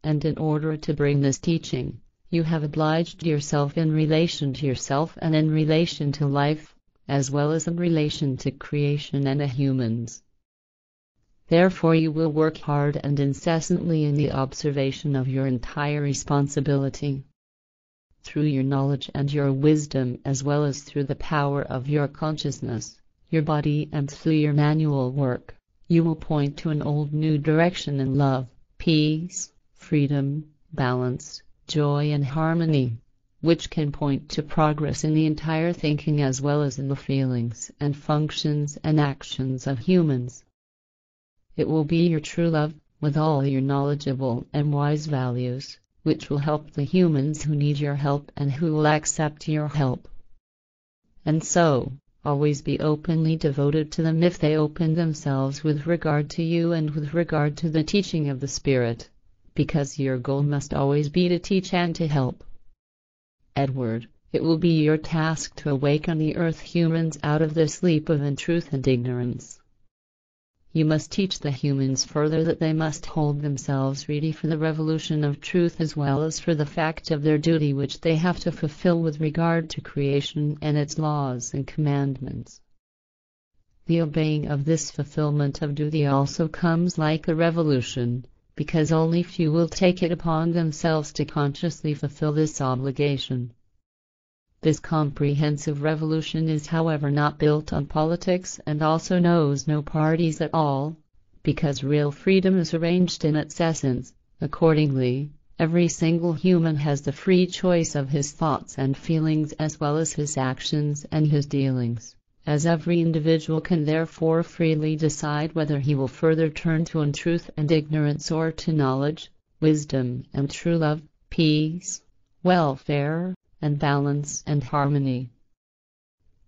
and in order to bring this teaching, you have obliged yourself in relation to yourself and in relation to life, as well as in relation to creation and the humans. Therefore you will work hard and incessantly in the observation of your entire responsibility. Through your knowledge and your wisdom, as well as through the power of your consciousness, your body, and through your manual work, you will point to an old new direction in love, peace, freedom, balance, joy and harmony, which can point to progress in the entire thinking as well as in the feelings and functions and actions of humans. It will be your true love, with all your knowledgeable and wise values, which will help the humans who need your help and who will accept your help. And so, always be openly devoted to them if they open themselves with regard to you and with regard to the teaching of the Spirit, because your goal must always be to teach and to help. Edward, it will be your task to awaken the earth humans out of their sleep of untruth and ignorance. You must teach the humans further that they must hold themselves ready for the revolution of truth as well as for the fact of their duty which they have to fulfill with regard to creation and its laws and commandments. The obeying of this fulfillment of duty also comes like a revolution, because only few will take it upon themselves to consciously fulfill this obligation. This comprehensive revolution is, however, not built on politics and also knows no parties at all, because real freedom is arranged in its essence. Accordingly, every single human has the free choice of his thoughts and feelings as well as his actions and his dealings, as every individual can therefore freely decide whether he will further turn to untruth and ignorance or to knowledge, wisdom and true love, peace, welfare, and balance and harmony.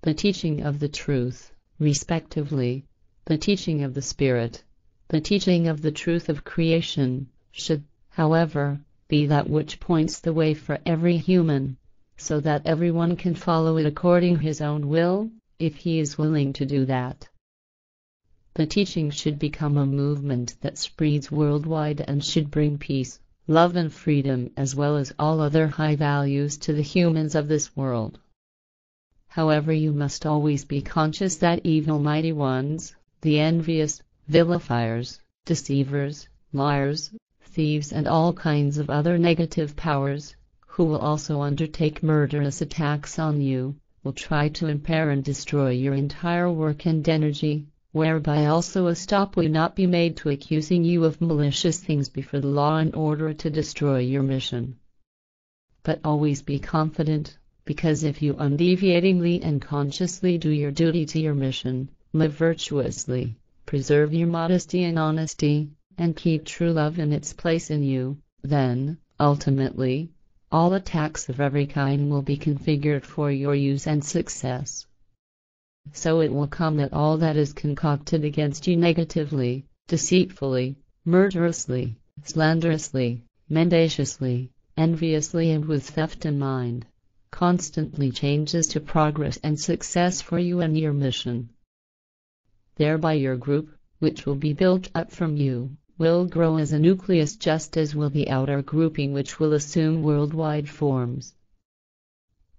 The teaching of the truth, respectively, the teaching of the Spirit, the teaching of the truth of creation, should, however, be that which points the way for every human, so that everyone can follow it according to his own will, if he is willing to do that. The teaching should become a movement that spreads worldwide and should bring peace, love and freedom as well as all other high values to the humans of this world. However, you must always be conscious that evil mighty ones, the envious, vilifiers, deceivers, liars, thieves and all kinds of other negative powers, who will also undertake murderous attacks on you, will try to impair and destroy your entire work and energy, whereby also a stop will not be made to accusing you of malicious things before the law in order to destroy your mission. But always be confident, because if you undeviatingly and consciously do your duty to your mission, live virtuously, preserve your modesty and honesty, and keep true love in its place in you, then, ultimately, all attacks of every kind will be configured for your use and success. So it will come that all that is concocted against you negatively, deceitfully, murderously, slanderously, mendaciously, enviously and with theft in mind, constantly changes to progress and success for you and your mission. Thereby your group, which will be built up from you, will grow as a nucleus just as will the outer grouping which will assume worldwide forms.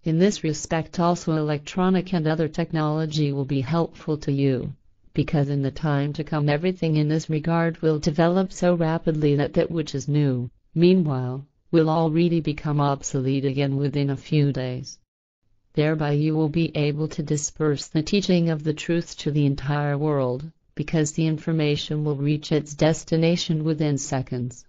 In this respect also electronic and other technology will be helpful to you, because in the time to come everything in this regard will develop so rapidly that that which is new, meanwhile, will already become obsolete again within a few days. Thereby you will be able to disperse the teaching of the truth to the entire world, because the information will reach its destination within seconds.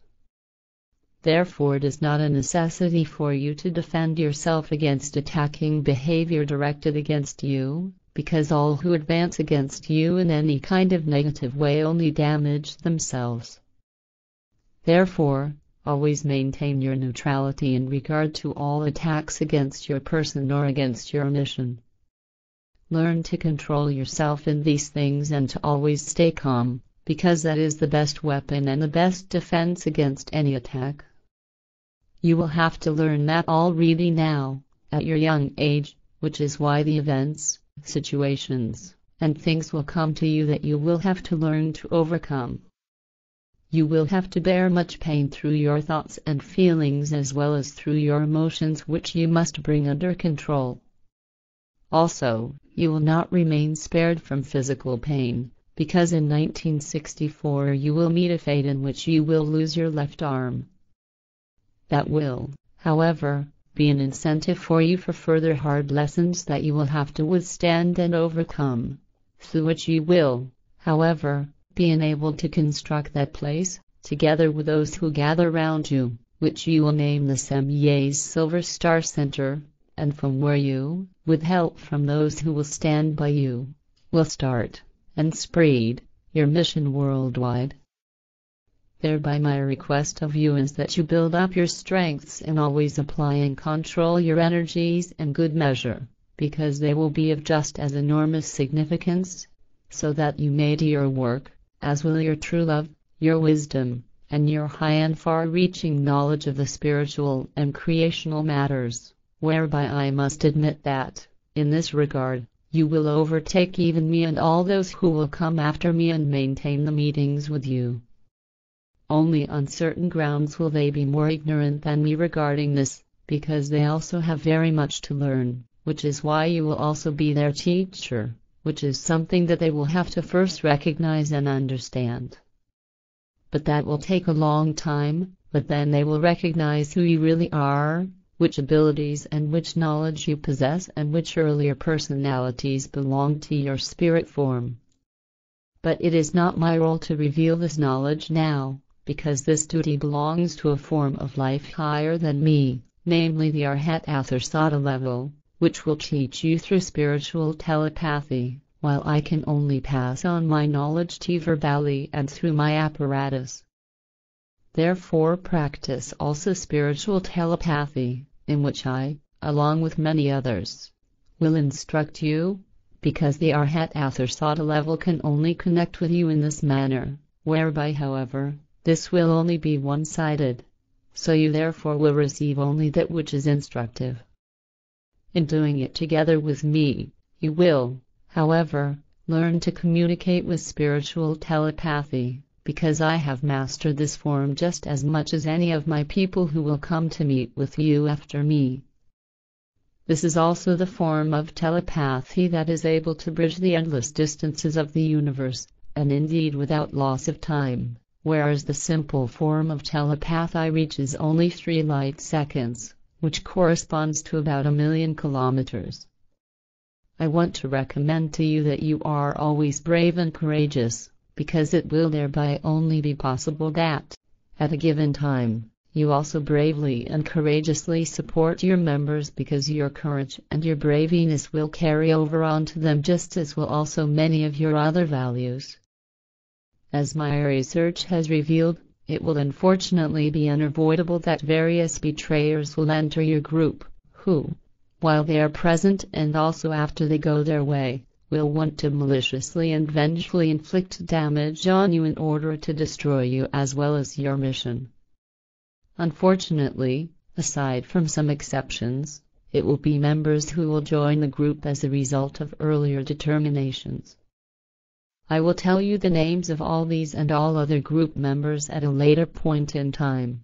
Therefore it is not a necessity for you to defend yourself against attacking behavior directed against you, because all who advance against you in any kind of negative way only damage themselves. Therefore, always maintain your neutrality in regard to all attacks against your person or against your mission. Learn to control yourself in these things and to always stay calm, because that is the best weapon and the best defense against any attack. You will have to learn that already now, at your young age, which is why the events, situations, and things will come to you that you will have to learn to overcome. You will have to bear much pain through your thoughts and feelings as well as through your emotions, which you must bring under control. Also, you will not remain spared from physical pain, because in 1964 you will meet a fate in which you will lose your left arm. That will, however, be an incentive for you for further hard lessons that you will have to withstand and overcome, through which you will, however, be enabled to construct that place, together with those who gather round you, which you will name the Semier's Silver Star Center, and from where you, with help from those who will stand by you, will start and spread your mission worldwide. Thereby my request of you is that you build up your strengths and always apply and control your energies in good measure, because they will be of just as enormous significance, so that you may do your work, as will your true love, your wisdom, and your high and far-reaching knowledge of the spiritual and creational matters, whereby I must admit that, in this regard, you will overtake even me and all those who will come after me and maintain the meetings with you. Only on certain grounds will they be more ignorant than me regarding this, because they also have very much to learn, which is why you will also be their teacher, which is something that they will have to first recognize and understand. But that will take a long time, but then they will recognize who you really are, which abilities and which knowledge you possess, and which earlier personalities belong to your spirit form. But it is not my role to reveal this knowledge now, because this duty belongs to a form of life higher than me, namely the Arhat Atharsata level, which will teach you through spiritual telepathy, while I can only pass on my knowledge to you verbally and through my apparatus. Therefore practice also spiritual telepathy, in which I, along with many others, will instruct you, because the Arhat Atharsata level can only connect with you in this manner, whereby, however, this will only be one-sided, so you therefore will receive only that which is instructive. In doing it together with me, you will, however, learn to communicate with spiritual telepathy, because I have mastered this form just as much as any of my people who will come to meet with you after me. This is also the form of telepathy that is able to bridge the endless distances of the universe, and indeed without loss of time, whereas the simple form of telepathy reaches only 3 light seconds, which corresponds to about 1,000,000 kilometers. I want to recommend to you that you are always brave and courageous, because it will thereby only be possible that, at a given time, you also bravely and courageously support your members, because your courage and your braveness will carry over onto them, just as will also many of your other values. As my research has revealed, it will unfortunately be unavoidable that various betrayers will enter your group, who, while they are present and also after they go their way, will want to maliciously and vengefully inflict damage on you in order to destroy you as well as your mission. Unfortunately, aside from some exceptions, it will be members who will join the group as a result of earlier determinations. I will tell you the names of all these and all other group members at a later point in time.